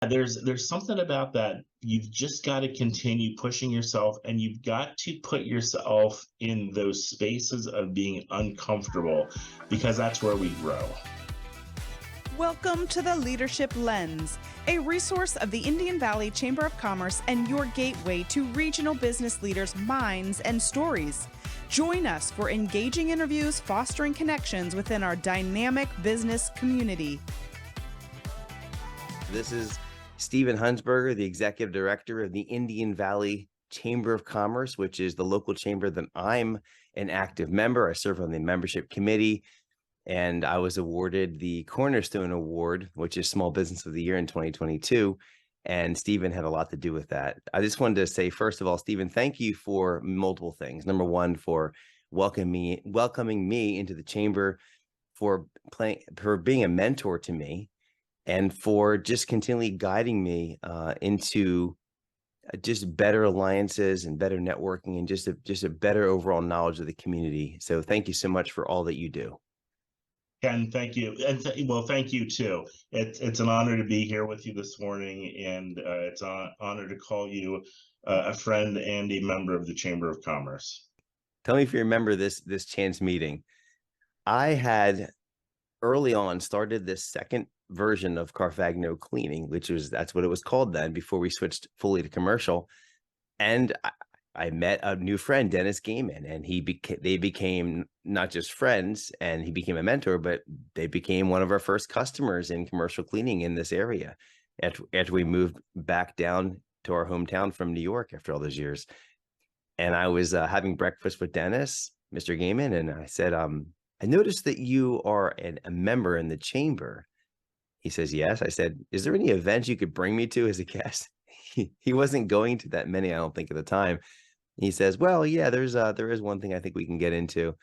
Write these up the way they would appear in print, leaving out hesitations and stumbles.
There's something about that. You've just got to continue pushing yourself, and you've got to put yourself in those spaces of being uncomfortable, because that's where we grow. Welcome to the Leadership Lens, a resource of the Indian Valley Chamber of Commerce and your gateway to regional business leaders' minds and stories. Join us for engaging interviews fostering connections within our dynamic business community. This is Stephen Hunsberger, the Executive Director of the Indian Valley Chamber of Commerce, which is the local chamber that I'm an active member. I serve on the membership committee, and I was awarded the Cornerstone Award, which is Small Business of the Year in 2022. And Stephen had a lot to do with that. I just wanted to say, first of all, Stephen, thank you for multiple things. Number one, for welcoming me into the chamber, for being a mentor to me, and for just continually guiding me into just better alliances and better networking and just a better overall knowledge of the community. So thank you so much for all that you do. Ken, thank you. And well, thank you too. It's an honor to be here with you this morning, and it's an honor to call you a friend and a member of the Chamber of Commerce. Tell me if you remember this chance meeting. I had early on started this second version of Carfagno cleaning, that's what it was called then, before we switched fully to commercial. And I met a new friend, Dennis Gaiman, and they became not just friends, and he became a mentor, but they became one of our first customers in commercial cleaning in this area after we moved back down to our hometown from New York after all those years. And I was having breakfast with Dennis, Mr. Gaiman, and I said, I noticed that you are a member in the chamber. He says, yes. I said, is there any events you could bring me to as a guest? He wasn't going to that many, I don't think, at the time. He says, well, yeah, there is one thing I think we can get into.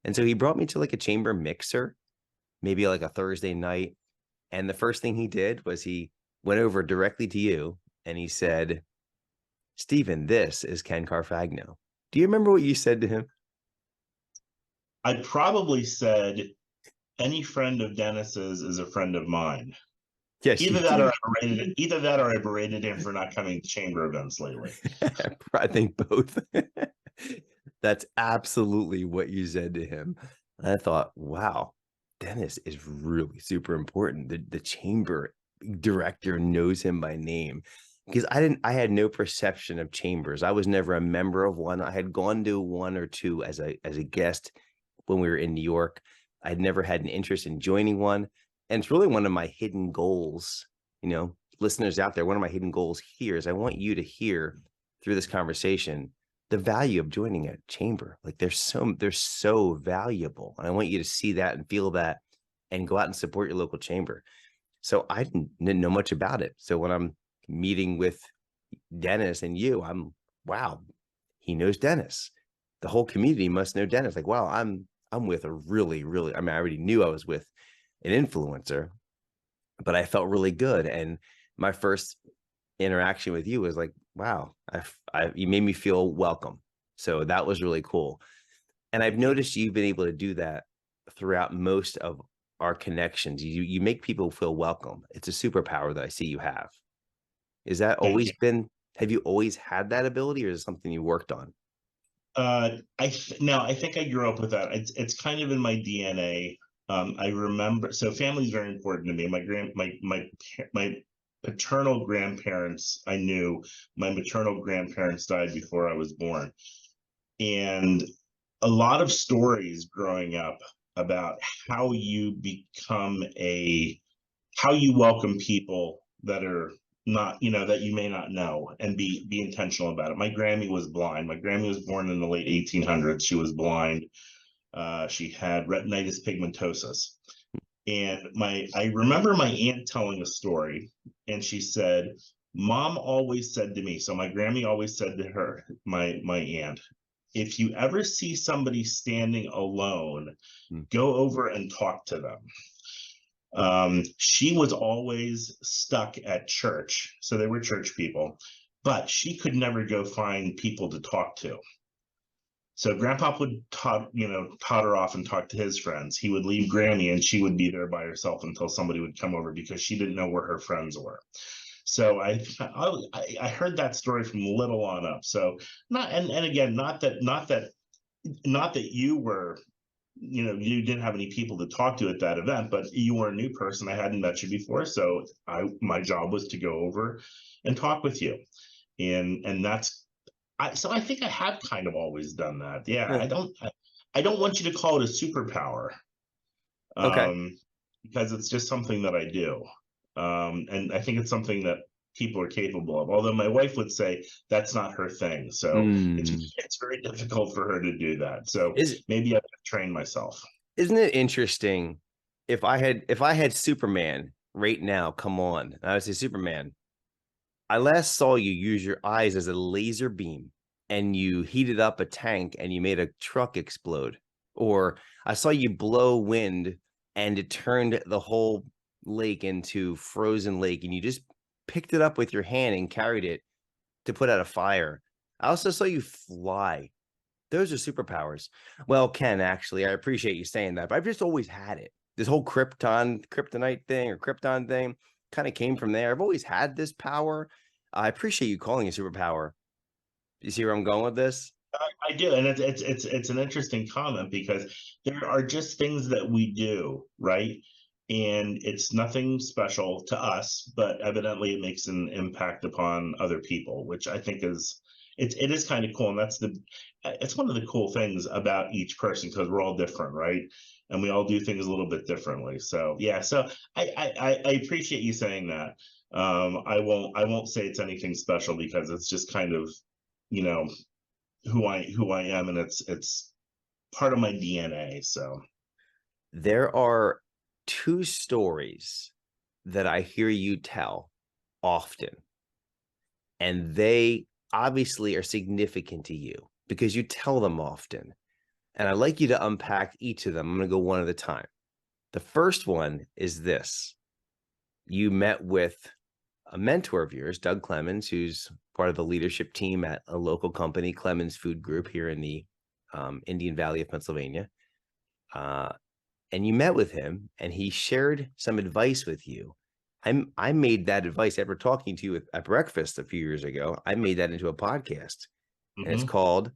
And so he brought me to like a chamber mixer, maybe like a Thursday night. And the first thing he did was he went over directly to you and he said, Stephen, this is Ken Carfagno. Do you remember what you said to him? I probably said, any friend of Dennis's is a friend of mine. Yes, either that or I berated him for not coming to chamber events lately. I think both. That's absolutely what you said to him. And I thought, wow, Dennis is really super important. The chamber director knows him by name, because I had no perception of chambers. I was never a member of one. I had gone to one or two as a guest when we were in New York. I'd never had an interest in joining one. And it's really one of my hidden goals, listeners out there, one of my hidden goals here is I want you to hear through this conversation the value of joining a chamber. Like they're so valuable. And I want you to see that and feel that and go out and support your local chamber. So I didn't know much about it. So when I'm meeting with Dennis and you, wow, he knows Dennis. The whole community must know Dennis. Like, wow, I'm with a really, really, I already knew I was with an influencer, but I felt really good. And my first interaction with you was like, wow, you made me feel welcome. So that was really cool. And I've noticed you've been able to do that throughout most of our connections. You make people feel welcome. It's a superpower that I see you have. Is that have you always had that ability, or is it something you worked on? I think I grew up with that. It's kind of in my DNA. I remember, so family is very important to me. My paternal grandparents, I knew. My maternal grandparents died before I was born. And a lot of stories growing up about how you welcome people that are not, that you may not know, and be intentional about it. My Grammy was blind. My Grammy was born in the late 1800s. She was blind. She had retinitis pigmentosa. And I remember my aunt telling a story, and she said, Mom always said to me, so my Grammy always said to her, my aunt, if you ever see somebody standing alone, go over and talk to them. She was always stuck at church. So they were church people, but she could never go find people to talk to. So Grandpa would totter off and talk to his friends. He would leave Granny and she would be there by herself until somebody would come over, because she didn't know where her friends were. So I heard that story from little on up. So not and again, not that you were, you didn't have any people to talk to at that event, but you were a new person. I hadn't met you before, so my job was to go over and talk with you, and that's so I think I have kind of always done that. Yeah, Yeah. I don't want you to call it a superpower, Okay. um, because it's just something that I do, and I think it's something that people are capable of. Although my wife would say that's not her thing, so Mm. it's very difficult for her to do that. So Is maybe I have to train myself. isn't it interesting if I had Superman right now come on, and I would say, Superman, I last saw you use your eyes as a laser beam and you heated up a tank and you made a truck explode. Or I saw you blow wind and it turned the whole lake into frozen lake and you just picked it up with your hand and carried it to put out a fire. I also saw you fly. Those are superpowers. Well, Ken, actually, I appreciate you saying that, but I've just always had it. This whole kryptonite thing or Krypton thing kind of came from there. I've always had this power. I appreciate you calling it a superpower. You see where I'm going with this? I do, and it's an interesting comment because there are just things that we do, right? And it's nothing special to us, but evidently it makes an impact upon other people, which I think it is kind of cool. And it's one of the cool things about each person because we're all different, right? And we all do things a little bit differently. So yeah, so I appreciate you saying that. I won't say it's anything special because it's just kind of, you know, who I am, and it's part of my DNA. So There are two stories that I hear you tell often, and they obviously are significant to you because you tell them often. And I'd like you to unpack each of them. I'm going to go one at a time. The first one is this. You met with a mentor of yours, Doug Clemens, who's part of the leadership team at a local company, Clemens Food Group, here in the Indian Valley of Pennsylvania. And you met with him and he shared some advice with you. I made that advice after talking to you at breakfast a few years ago. I made that into a podcast, and it's mhm, called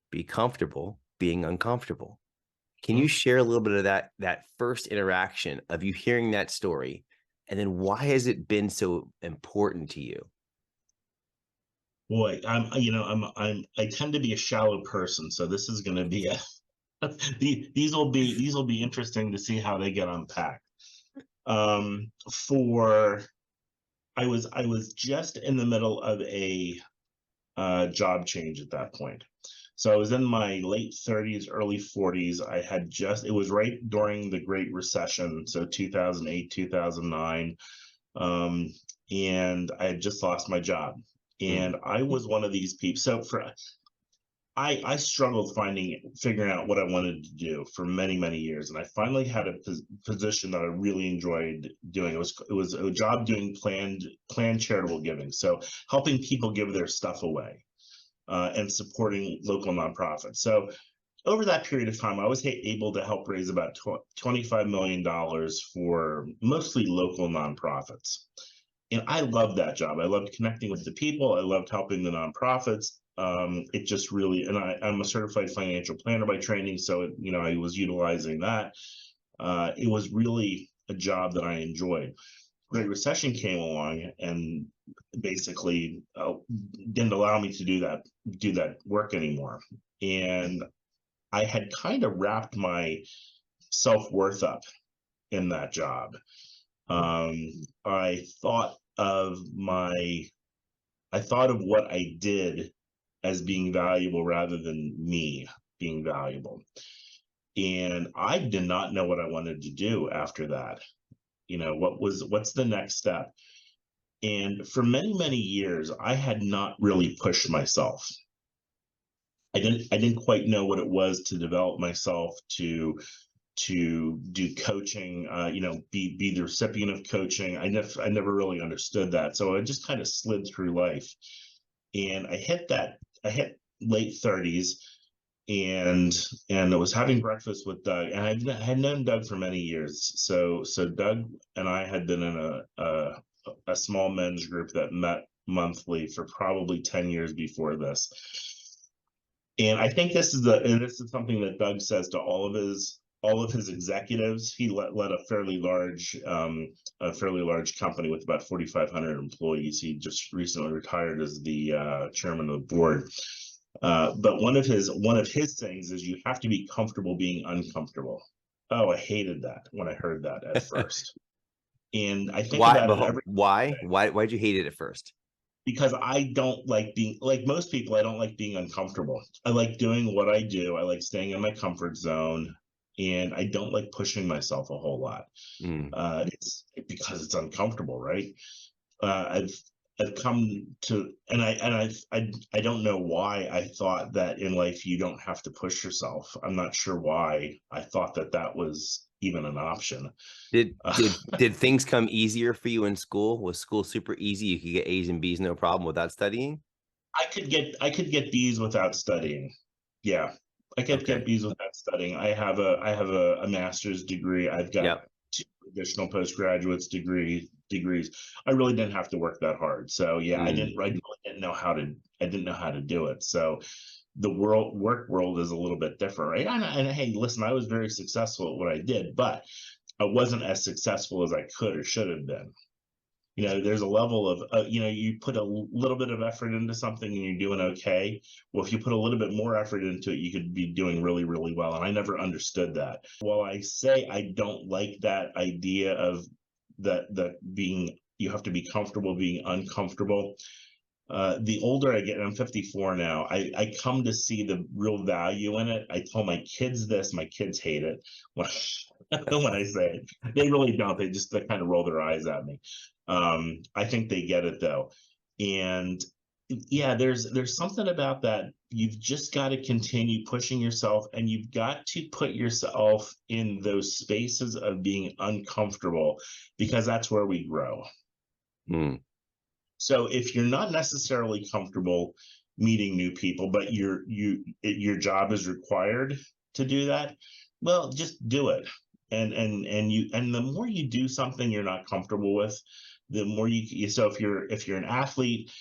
Be Comfortable Being Uncomfortable. Can you mhm. share a little bit of that first interaction of you hearing that story? And then why has it been so important to you? Boy, I tend to be a shallow person, so this is going to be a these will be interesting to see how they get unpacked. For I was just in the middle of a job change at that point. So I was in my late 30s, early 40s. It was right during the Great Recession, so 2008, 2009. Um, and I had just lost my job. Mm. And I was one of these people. So I struggled figuring out what I wanted to do for many, many years. And I finally had a position that I really enjoyed doing. It was a job doing planned charitable giving. So helping people give their stuff away, and supporting local nonprofits. So over that period of time, I was able to help raise about $25 million for mostly local nonprofits. And I loved that job. I loved connecting with the people. I loved helping the nonprofits. It just really, and I'm a certified financial planner by training, so I was utilizing that. It was really a job that I enjoyed. Great Recession came along and basically didn't allow me to do that work anymore. And I had kind of wrapped my self-worth up in that job. Um, I thought of my I thought of what I did as being valuable rather than me being valuable. And I did not know what I wanted to do after that. What's the next step? And for many, many years, I had not really pushed myself. I didn't quite know what it was to develop myself to do coaching, be the recipient of coaching. I never really understood that. So I just kind of slid through life. And I hit late 30s, and I was having breakfast with Doug, and I had known Doug for many years. So Doug and I had been in a small men's group that met monthly for probably 10 years before this. And I think this is something that Doug says to all of his executives. He led a fairly large company with about 4,500 employees. He just recently retired as the chairman of the board. But one of his things is you have to be comfortable being uncomfortable. Oh, I hated that when I heard that at first. And I think about it every Why? Why'd you hate it at first? because I don't like being, like most people, I don't like being uncomfortable. I like doing what I do. I like staying in my comfort zone, and I don't like pushing myself a whole lot. It's because it's uncomfortable, right? I've come to, and I don't know why I thought that in life you don't have to push yourself. I'm not sure why I thought that was even an option. Did things come easier for you in school? Was school super easy? You could get A's and B's no problem without studying? I could get B's without studying. Yeah, I could get B's without studying. I have a master's degree. I've got 2 additional postgraduate degrees. I really didn't have to work that hard. So yeah, I really didn't know how to do it. So the work world is a little bit different, right? And hey, listen, I was very successful at what I did, but I wasn't as successful as I could or should have been. There's a level of, you put a little bit of effort into something and you're doing okay. Well, if you put a little bit more effort into it, you could be doing really, really well. And I never understood that. While I say I don't like that idea of that being, you have to be comfortable being uncomfortable. The older I get, and I'm 54 now, I come to see the real value in it. I tell my kids this, my kids hate it when I say it. They really don't. They kind of roll their eyes at me. I think they get it though. And yeah, there's something about that. You've just got to continue pushing yourself, and you've got to put yourself in those spaces of being uncomfortable, because that's where we grow. So if you're not necessarily comfortable meeting new people, but your job is required to do that, well, just do it. And the more you do something you're not comfortable with, the more so if you're an athlete,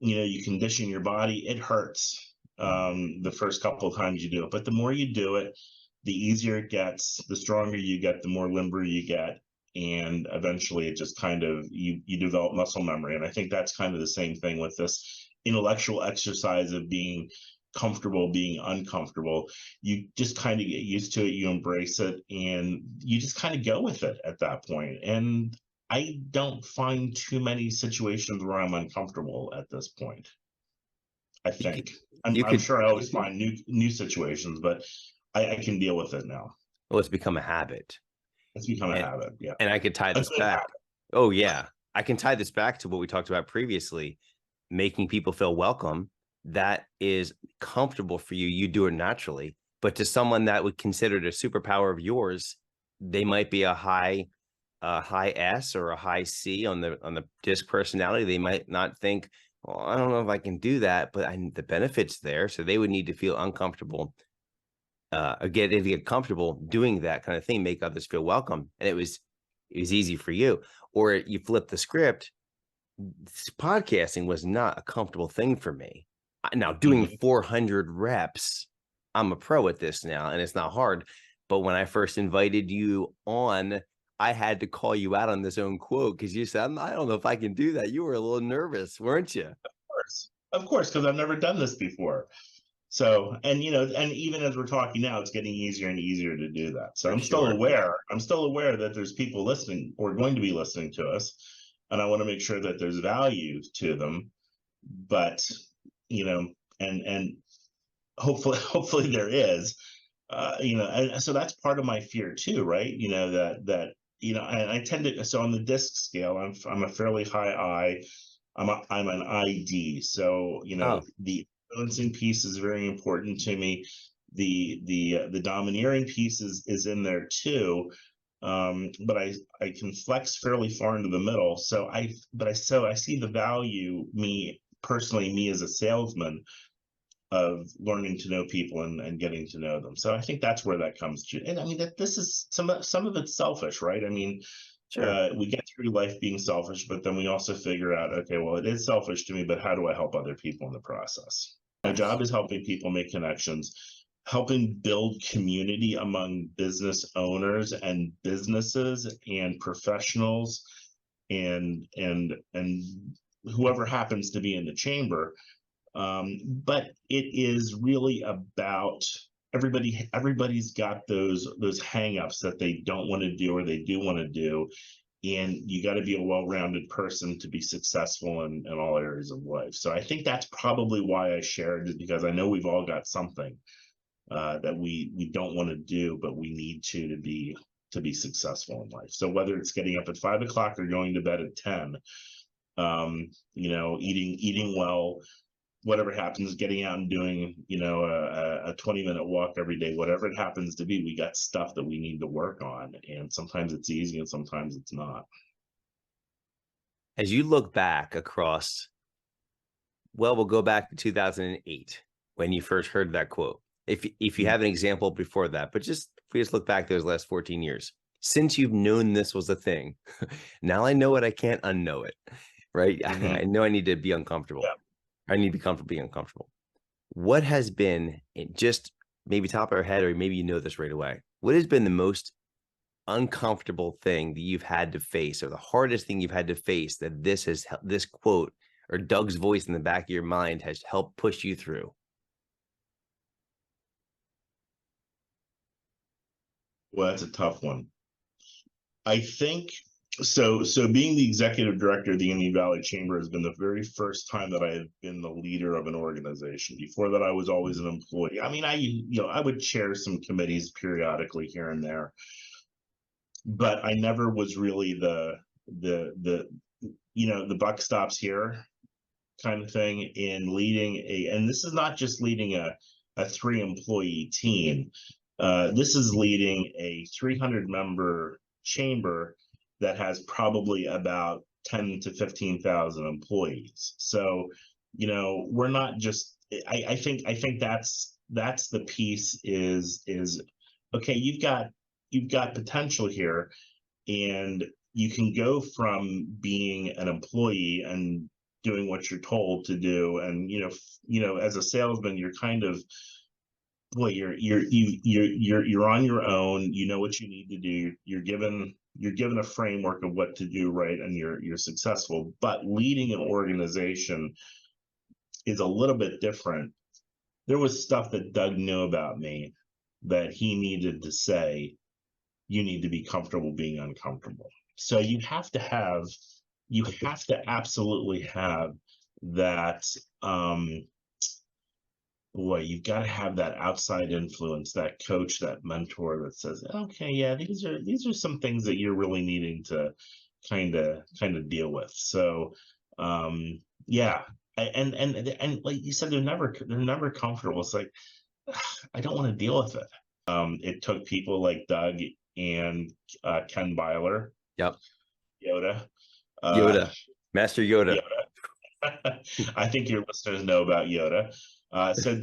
you condition your body, it hurts the first couple of times you do it, but the more you do it, the easier it gets, the stronger you get, the more limber you get. And eventually it just kind of, you develop muscle memory. And I think that's kind of the same thing with this intellectual exercise of being comfortable being uncomfortable. You just kind of get used to it, you embrace it, and you just kind of go with it at that point. And I don't find too many situations where I'm uncomfortable at this point. I think I'm sure I always find new situations, but I can deal with it now. Well, it's become a habit. It's become a habit, yeah. And I could tie this back. Oh, yeah. I can tie this back to what we talked about previously, making people feel welcome. That is comfortable for you. You do it naturally. But to someone that would consider it a superpower of yours, they might be a high S or a high C on the DISC personality. They might not think, well, I don't know if I can do that, but the benefit's there. So they would need to feel uncomfortable. Get comfortable doing that kind of thing, make others feel welcome. And it was easy for you. Or you flip the script. Podcasting was not a comfortable thing for me. Now doing 400 reps, I'm a pro at this now, and it's not hard. But when I first invited you on, I had to call you out on this own quote, because you said, I don't know if I can do that. You were a little nervous, weren't you? Of course, because I've never done this before. So, and even as we're talking now, it's getting easier and easier to do that. So I'm still aware that there's people listening or going to be listening to us, and I want to make sure that there's value to them. But, and hopefully there is, and so that's part of my fear too, right? And I tend to, so on the DISC scale, I'm a fairly high I, I'm an ID. So, the balancing piece is very important to me. The domineering piece is in there too, but I can flex fairly far into the middle. So I see the value, me as a salesman, of learning to know people and getting to know them. So I think that's where that comes to. And I mean, that this is some of it's selfish, right? I mean, we get through life being selfish, but then we also figure out, okay, well, it is selfish to me, but how do I help other people in the process? My job is helping people make connections, helping build community among business owners and businesses and professionals and whoever happens to be in the chamber. But it is really about everybody's got those hangups that they don't want to do or they do want to do, and you got to be a well-rounded person to be successful in all areas of life. So I think that's probably why I shared it, because I know we've all got something that we don't want to do, but we need to be successful in life. So whether it's getting up at 5 o'clock or going to bed at 10, eating well, whatever happens, getting out and doing, a 20-minute walk every day, whatever it happens to be, we got stuff that we need to work on. And sometimes it's easy and sometimes it's not. As you look back across, well, we'll go back to 2008 when you first heard that quote. If you have an example before that, but if we just look back those last 14 years, since you've known this was a thing, now I know it, I can't unknow it, right? Mhm. I know I need to be uncomfortable. Yeah. I need to be comfortable being uncomfortable. What has been, just maybe top of our head, or maybe you know this right away, what has been the most uncomfortable thing that you've had to face, or the hardest thing you've had to face that this quote or Doug's voice in the back of your mind has helped push you through? Well, that's a tough one. I think so. So being the executive director of the Indian Valley Chamber has been the very first time that I have been the leader of an organization. Before that, I was always an employee. I mean, I would chair some committees periodically here and there, but I never was really the buck stops here kind of thing in leading and this is not just leading a 3-employee team. This is leading a 300-member chamber that has probably about 10 to 15,000 employees. So, we're not just. I think that's the piece is okay. You've got potential here, and you can go from being an employee and doing what you're told to do, and as a salesman, you're kind of, boy, you're on your own. You know what you need to do. You're given a framework of what to do, right, and you're successful. But leading an organization is a little bit different. There was stuff that Doug knew about me that he needed to say. You need to be comfortable being uncomfortable. So you have to absolutely have that. You've got to have that outside influence, that coach, that mentor that says, okay, yeah, these are some things that you're really needing to kind of deal with. So yeah. And like you said, they're never comfortable. It's like, I don't want to deal with it. It took people like Doug and Ken Byler. Yep. Yoda. Master Yoda. I think your listeners know about Yoda. So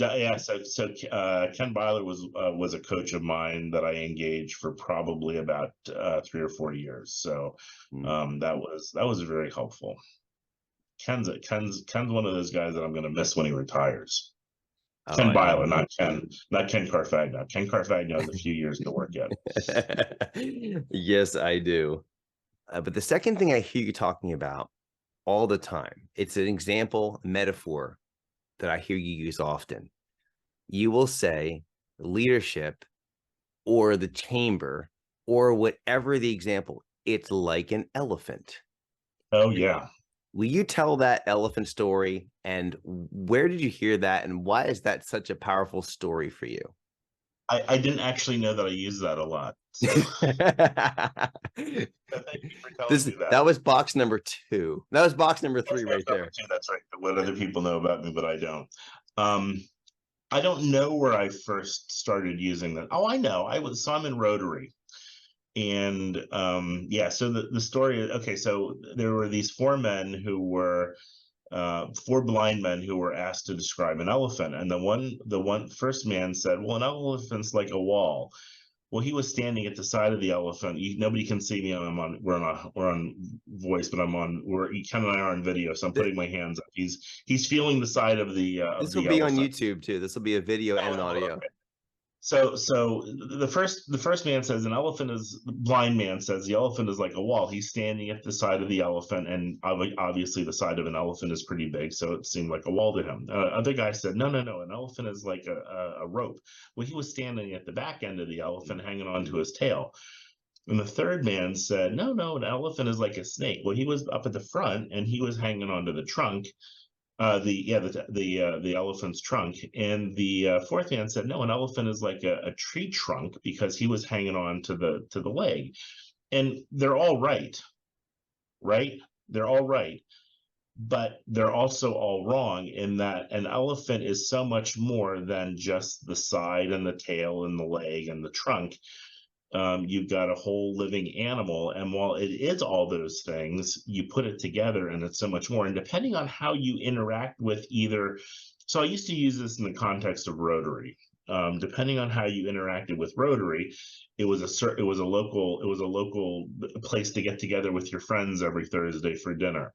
Ken Byler was a coach of mine that I engaged for probably about 3 or 4 years. So that was very helpful. Ken's one of those guys that I'm going to miss when he retires. Ken Byler, not Ken Carfagna. Ken Carfagna has a few years to work yet. Yes, I do. But the second thing I hear you talking about all the time, it's an example, metaphor that I hear you use often. You will say leadership or the chamber or whatever the example, it's like an elephant. Oh, yeah. Will you tell that elephant story, and where did you hear that, and why is that such a powerful story for you? I didn't actually know that I use that a lot. So. Thank you for telling me that. That was box number 2. That was box number 3 right there. That's right. What other people know about me, but I don't. I don't know where I first started using that. Oh, I know. I'm in Rotary. And so the story, okay, so there were these 4 men who were 4 blind men who were asked to describe an elephant. And the one first man said, well, an elephant's like a wall. Well, he was standing at the side of the elephant. Nobody can see me. We're on voice, but Ken and I are on video, so I'm Th- putting my hands up. He's feeling the side of This will the be on elephant. YouTube too. This will be a video and an audio. So the first man says blind man says the elephant is like a wall. He's standing at the side of the elephant, and obviously the side of an elephant is pretty big, so it seemed like a wall to him. Other guy said, no, an elephant is like a rope. Well, he was standing at the back end of the elephant, hanging onto his tail. And the third man said, no, an elephant is like a snake. Well, he was up at the front, and he was hanging onto the trunk, the elephant's trunk. And the fourth man said, no, an elephant is like a tree trunk, because he was hanging on to the leg. And they're all right? They're all right, but they're also all wrong, in that an elephant is so much more than just the side and the tail and the leg and the trunk. You've got a whole living animal, and while it is all those things, you put it together and it's so much more. And depending on how you interact with so I used to use this in the context of Rotary. Depending on how you interacted with Rotary, it was a local place to get together with your friends every Thursday for dinner.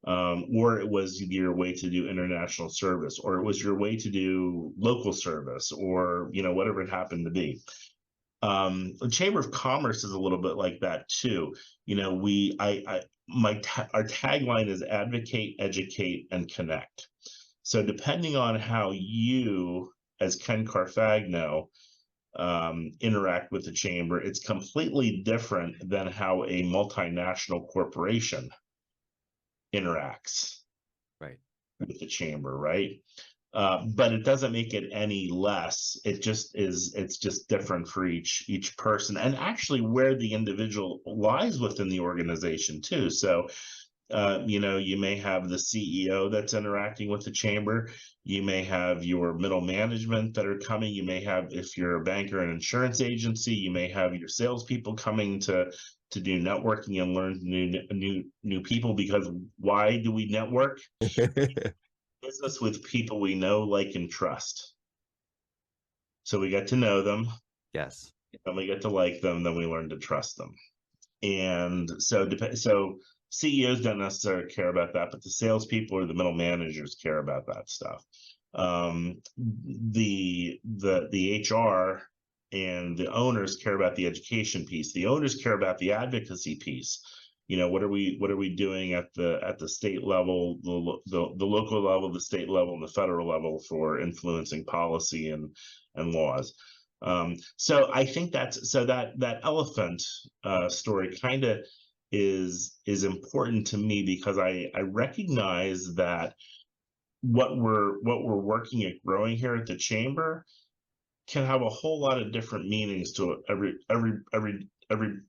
Or it was your way to do international service, or it was your way to do local service, or whatever it happened to be. The Chamber of Commerce is a little bit like that too. Our tagline is advocate, educate, and connect. So depending on how you, as Ken Carfagno, interact with the chamber, it's completely different than how a multinational corporation interacts with the chamber, right? But it doesn't make it any less. It's just different for each person, and actually where the individual lies within the organization too. So you may have the CEO that's interacting with the chamber. You may have your middle management that are coming. You may have, if you're a banker and insurance agency, you may have your salespeople coming to do networking and learn new people. Because why do we network? Business with people we know, like, and trust. So we get to know them. Yes. And we get to like them, then we learn to trust them. And so CEOs don't necessarily care about that, but the salespeople or the middle managers care about that stuff. The HR and the owners care about the education piece. The owners care about the advocacy piece. What are we doing at the state level, the local level, the state level, and the federal level for influencing policy and laws. So I think that elephant story kind of is important to me, because I recognize that what we're working at growing here at the chamber can have a whole lot of different meanings to every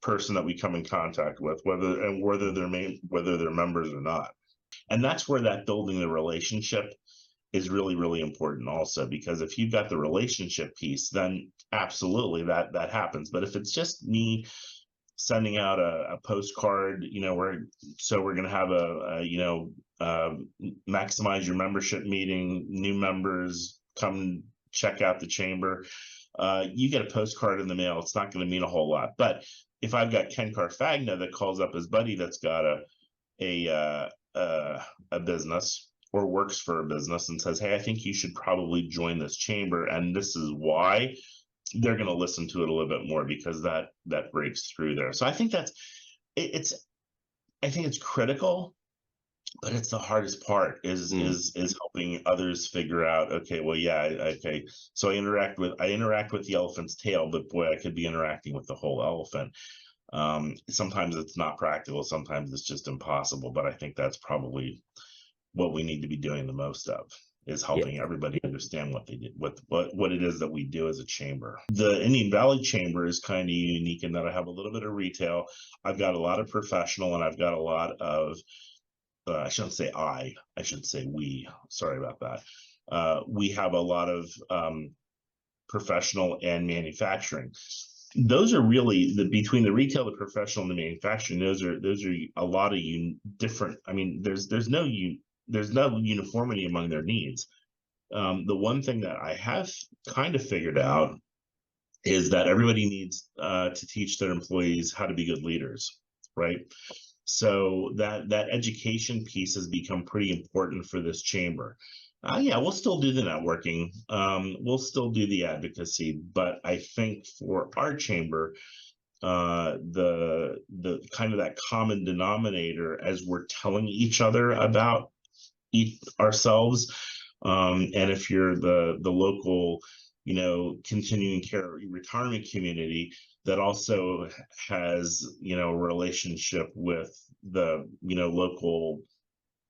person that we come in contact with, whether they're members or not. And that's where that building the relationship is really, really important also, because if you've got the relationship piece, then absolutely that happens. But if it's just me sending out a postcard, we're going to have a maximize your membership meeting, new members come check out the chamber. You get a postcard in the mail, it's not going to mean a whole lot. But if I've got Ken Carfagno that calls up his buddy that's got a business or works for a business and says, hey, I think you should probably join this chamber, and this is why, they're going to listen to it a little bit more, because that breaks through there. So I think I think it's critical, but it's the hardest part is helping others figure out, okay, well, yeah, okay, so I interact with the elephant's tail, but boy, I could be interacting with the whole elephant. Sometimes it's not practical, sometimes it's just impossible, but I think that's probably what we need to be doing the most of, is helping everybody understand what they did, what it is that we do as a chamber. The Indian Valley Chamber is kind of unique in that I have a little bit of retail, I've got a lot of professional, and I've got a lot of I shouldn't say I should say we, sorry about that. We have a lot of professional and manufacturing. Those are really between the retail, the professional, and the manufacturing. Those are a lot of different. I mean, there's no uniformity among their needs. The one thing that I have kind of figured out is that everybody needs to teach their employees how to be good leaders, right? So that education piece has become pretty important for this chamber. Yeah, we'll still do the networking, we'll still do the advocacy, but I think for our chamber, the kind of that common denominator as we're telling each other about ourselves, and if you're the local, continuing care retirement community that also has, a relationship with the, local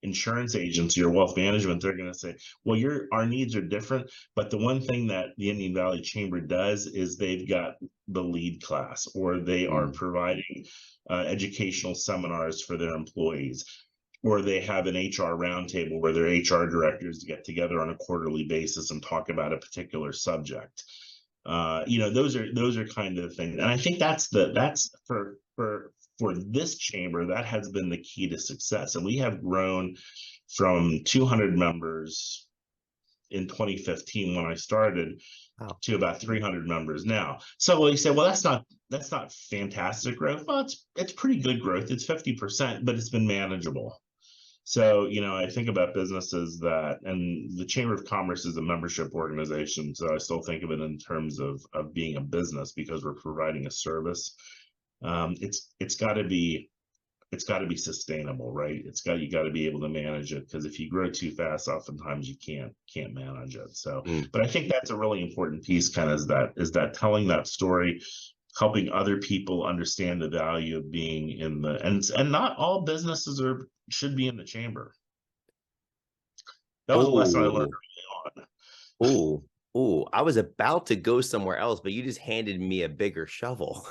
insurance agency or wealth management, they're going to say, well, our needs are different, but the one thing that the Indian Valley Chamber does is they've got the lead class, or they are providing educational seminars for their employees, or they have an HR roundtable where their HR directors get together on a quarterly basis and talk about a particular subject. Those are kind of the things, and I think that's for this chamber, that has been the key to success. And we have grown from 200 members in 2015 when I started, to about 300 members now. So you say, well, that's not fantastic growth. Well, it's pretty good growth. It's 50%, but it's been manageable. So, I think about businesses and the Chamber of Commerce is a membership organization. So I still think of it in terms of being a business, because we're providing a service. It's got to be sustainable, right? You got to be able to manage it, because if you grow too fast, oftentimes you can't manage it. So, but I think that's a really important piece, kind of, is that telling that story, helping other people understand the value of being in and not all businesses should be in the chamber. That was a lesson I learned early on. Oh, I was about to go somewhere else, but you just handed me a bigger shovel.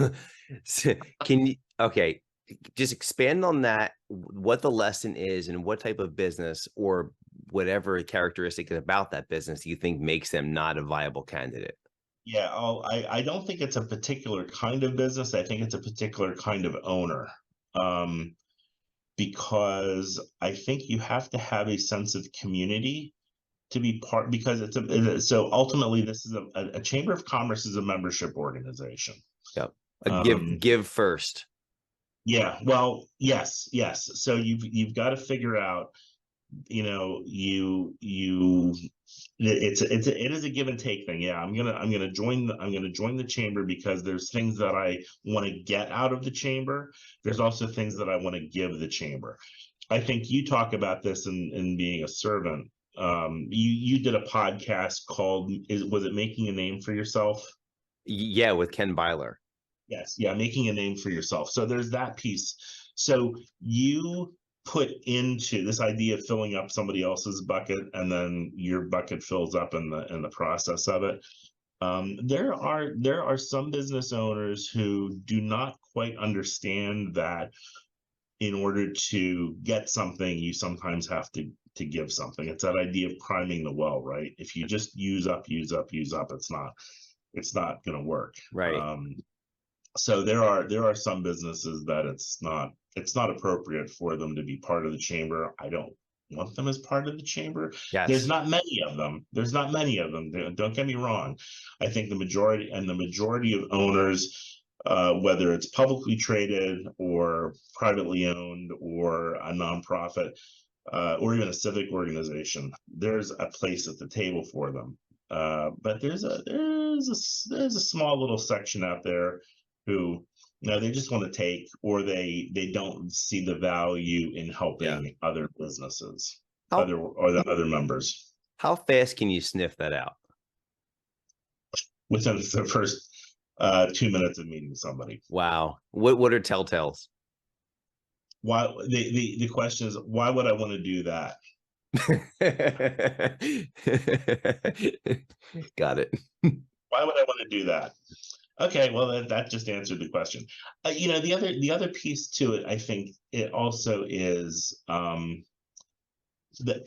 So okay, just expand on that, what the lesson is and what type of business or whatever characteristic about that business you think makes them not a viable candidate. Yeah, I don't think it's a particular kind of business. I think it's a particular kind of owner. Because I think you have to have a sense of community to be part, because so ultimately this is a Chamber of Commerce is a membership organization. Yep. Give first. Yeah, well, yes. So you've got to figure out, it is a give and take thing. Yeah, I'm gonna join the chamber because there's things that I want to get out of the chamber. There's also things that I want to give the chamber. I think you talk about this in being a servant. You did a podcast called, was it Making a Name for Yourself? Yeah, with Ken Byler. Yes, yeah, making a name for yourself. So there's that piece. So you put into this idea of filling up somebody else's bucket, and then your bucket fills up in the process of it. There are some business owners who do not quite understand that in order to get something, you sometimes have to give something. It's that idea of priming the well, right? If you just use up, it's not going to work. Right. So there are some businesses that it's not appropriate for them to be part of the chamber. I don't want them as part of the chamber. Yes. There's not many of them. Don't get me wrong. I think the majority of owners, whether it's publicly traded or privately owned or a nonprofit, or even a civic organization, there's a place at the table for them. But there's a small little section out there who, they just want to take, or they don't see the value in helping other businesses, other members. How fast can you sniff that out? Within the first 2 minutes of meeting somebody. Wow. What are telltales? Why the question is, why would I want to do that? Got it. Why would I want to do that? Okay, well, that just answered the question. The other piece to it, I think it also is that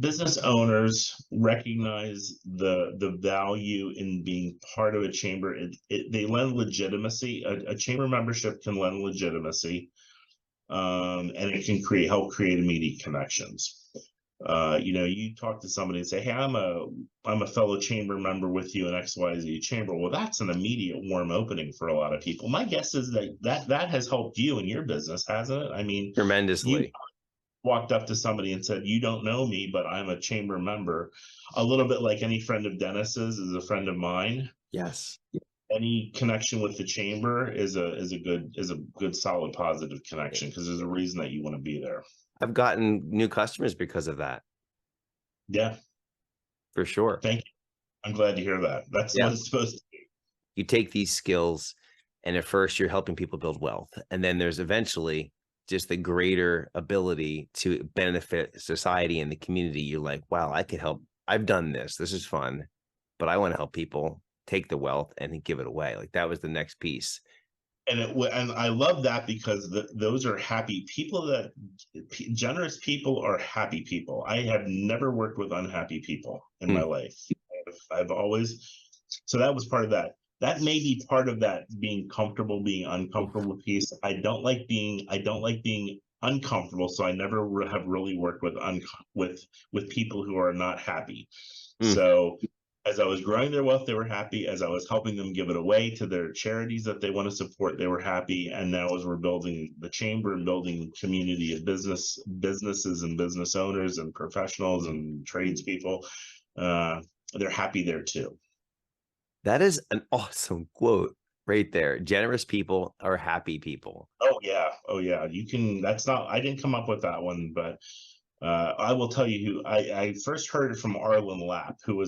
business owners recognize the value in being part of a chamber. They lend legitimacy. A chamber membership can lend legitimacy, and it can help create immediate connections. You talk to somebody and say, hey, I'm a fellow chamber member with you in XYZ chamber. Well, that's an immediate warm opening for a lot of people. My guess is that has helped you in your business, hasn't it? I mean, you Tremendously. walked up to somebody and said, you don't know me, but I'm a chamber member. A little bit like any friend of Dennis's is a friend of mine. Yes. Any connection with the chamber is a good solid positive connection, because there's a reason that you want to be there. I've gotten new customers because of that, Yeah, for sure. thank you. I'm glad to hear that. That's Yeah. what it's supposed to be. You take these skills, and at first you're helping people build wealth, and then there's eventually just the greater ability to benefit society and the community. You're like, wow, I could help. I've done this. This is fun, but I want to help people take the wealth and give it away. Like, that was the next piece. And I love that, because those are happy people. That generous people are happy people. I have never worked with unhappy people in my life. I've always, so that was part of that. That may be part of that being comfortable, being uncomfortable piece. I don't like being uncomfortable, so I never have really worked with people who are not happy. So as I was growing their wealth, they were happy. As I was helping them give it away to their charities that they want to support, they were happy. And now, as we're building the chamber and building community of businesses and business owners and professionals and tradespeople, they're happy there too. That is an awesome quote right there. Generous people are happy people. Oh yeah. You can. That's not. I didn't come up with that one, but I will tell you who I first heard it from. Arlen Lapp, who I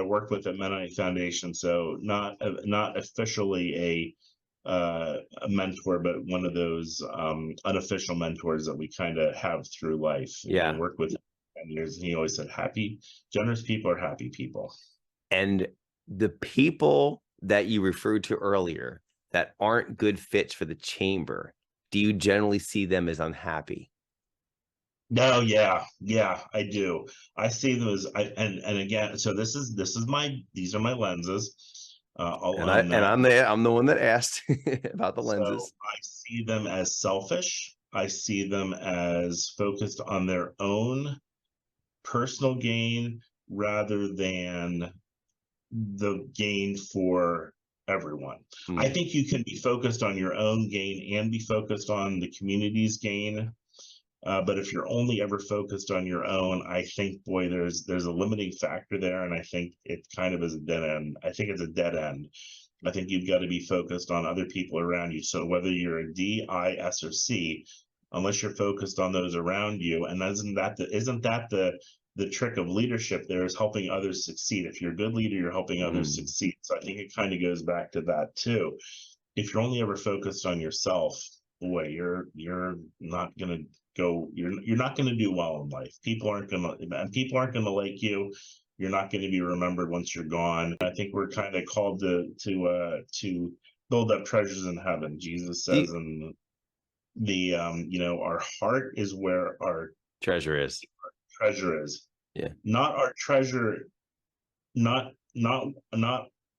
worked with at Mennonite Foundation. So not officially a mentor, but one of those unofficial mentors that we kind of have through life. Yeah. I worked with him for 10 years, and he always said, generous people are happy people. And the people that you referred to earlier that aren't good fits for the chamber, do you generally see them as unhappy? No, yeah, I do. I see them as and again, so these are my lenses. I'm the one that asked about the lenses. So I see them as selfish. I see them as focused on their own personal gain rather than the gain for everyone. I think you can be focused on your own gain and be focused on the community's gain. But if you're only ever focused on your own, I think, boy, there's a limiting factor there. And I think it kind of is a dead end. I think it's a dead end. I think you've got to be focused on other people around you. So whether you're a D, I, S, or C, unless you're focused on those around you, and isn't that the trick of leadership there, is helping others succeed. If you're a good leader, you're helping others succeed. So I think it kind of goes back to that too. If you're only ever focused on yourself, boy, you're not gonna go. You're not gonna do well in life. People aren't gonna like you. You're not going to be remembered once you're gone. I think we're kind of called to build up treasures in heaven. Jesus says, and our heart is where our treasure is. Treasure is. Yeah. Not our treasure. Not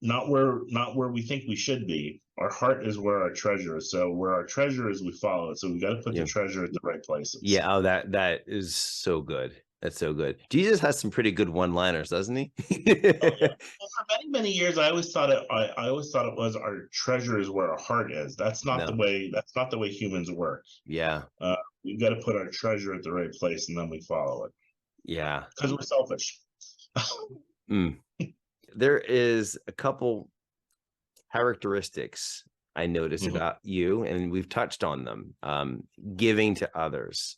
where we think we should be. Our heart is where our treasure is. So where our treasure is, we follow it. So we got to put the treasure at the right places. Yeah. Oh, that is so good. That's so good. Jesus has some pretty good one-liners, doesn't he? Oh, yeah. Well, for many years, I always thought it was our treasure is where our heart is. That's not the way humans work. Yeah. We've got to put our treasure at the right place, and then we follow it. Yeah. Because we're selfish. There is a couple characteristics I notice about you, and we've touched on them. Giving to others.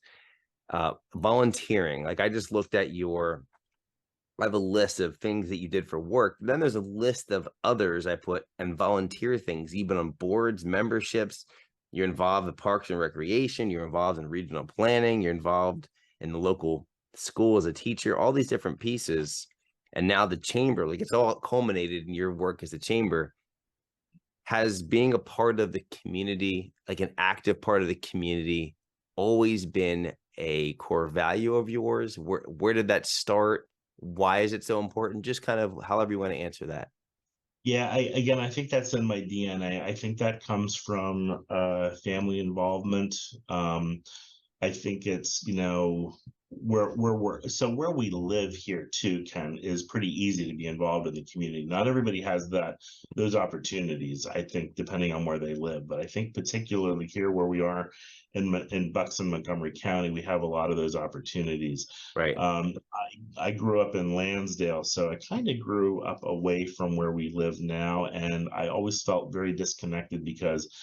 Volunteering. Like, I just looked at I have a list of things that you did for work. Then there's a list of others I put and volunteer things. You've been on boards, memberships. You're involved in parks and recreation. You're involved in regional planning. You're involved in the local school as a teacher, all these different pieces. And now the chamber, like, it's all culminated in your work as a chamber. Has being a part of the community, like an active part of the community, always been a core value of yours? Where did that start? Why is it so important? Just kind of however you want to answer that. Yeah, I think that's in my DNA. I think that comes from family involvement. I think it's, where where we live here too, Ken, is pretty easy to be involved in the community. Not everybody has those opportunities, I think, depending on where they live. But I think particularly here where we are in Bucks and Montgomery County, we have a lot of those opportunities. Right. I grew up in Lansdale, so I kind of grew up away from where we live now, and I always felt very disconnected because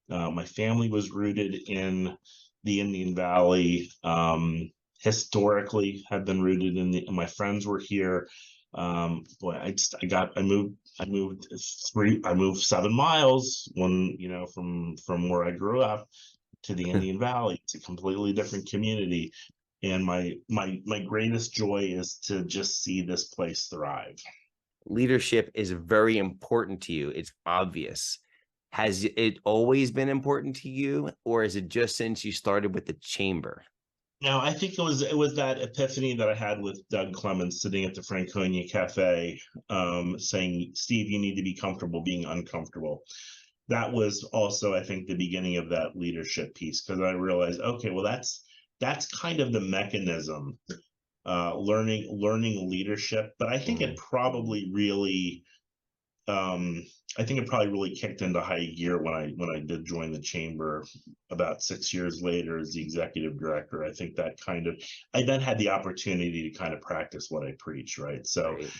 my family was rooted in the Indian Valley. Historically, have been rooted and my friends were here. Boy, I moved 7 miles from where I grew up to the Indian Valley. It's a completely different community. And my greatest joy is to just see this place thrive. Leadership is very important to you. It's obvious. Has it always been important to you, or is it just since you started with the chamber? No, I think it was that epiphany that I had with Doug Clemens sitting at the Franconia Cafe, saying, "Steve, you need to be comfortable being uncomfortable." That was also, I think, the beginning of that leadership piece, because I realized, okay, well, that's kind of the mechanism, learning leadership. But I think it probably really kicked into high gear when I did join the chamber about 6 years later as the executive director. I think I then had the opportunity to kind of practice what I preach, right? So Right.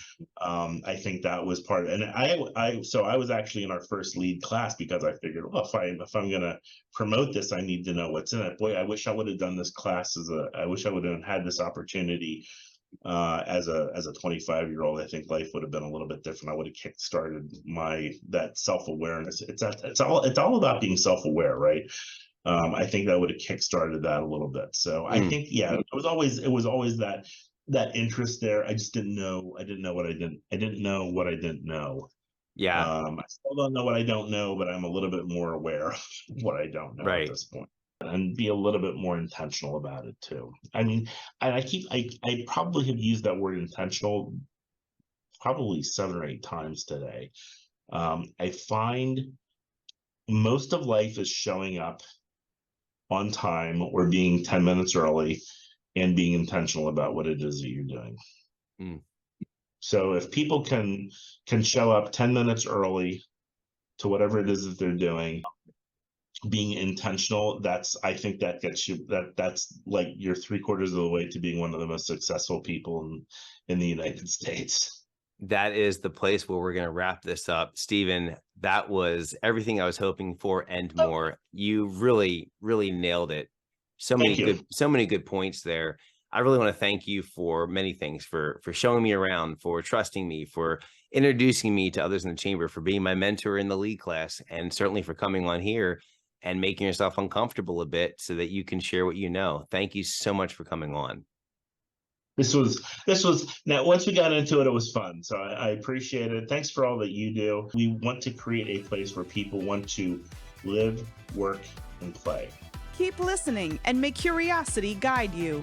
I think that was part of it. And so I was actually in our first lead class because I figured, well, if I'm going to promote this, I need to know what's in it. Boy, I wish I would have done this class I wish I would have had this opportunity as a 25-year-old. I think life would have been a little bit different. I would have kick-started that self-awareness. It's all about being self-aware, right? I think that would have kick-started that a little bit. So I think, yeah, it was always that interest there. I just didn't know what I didn't know what I didn't know. Yeah. I still don't know what I don't know, but I'm a little bit more aware of what I don't know at this point, and be a little bit more intentional about it too. I mean, I probably have used that word intentional probably 7 or 8 times today. I find most of life is showing up on time or being 10 minutes early and being intentional about what it is that you're doing. So if people can show up 10 minutes early to whatever it is that they're doing, being intentional, I think that gets you that's like you're 3/4 of the way to being one of the most successful people in the United States. That is the place where we're going to wrap this up. Stephen, that was everything I was hoping for and more. You really, really nailed it. So many good points there. I really want to thank you for many things, for showing me around, for trusting me, for introducing me to others in the chamber, for being my mentor in the lead class, and certainly for coming on here and making yourself uncomfortable a bit so that you can share what you know. Thank you so much for coming on. This was now, once we got into it, it was fun. So I appreciate it. Thanks for all that you do. We want to create a place where people want to live, work, and play. Keep listening and may curiosity guide you.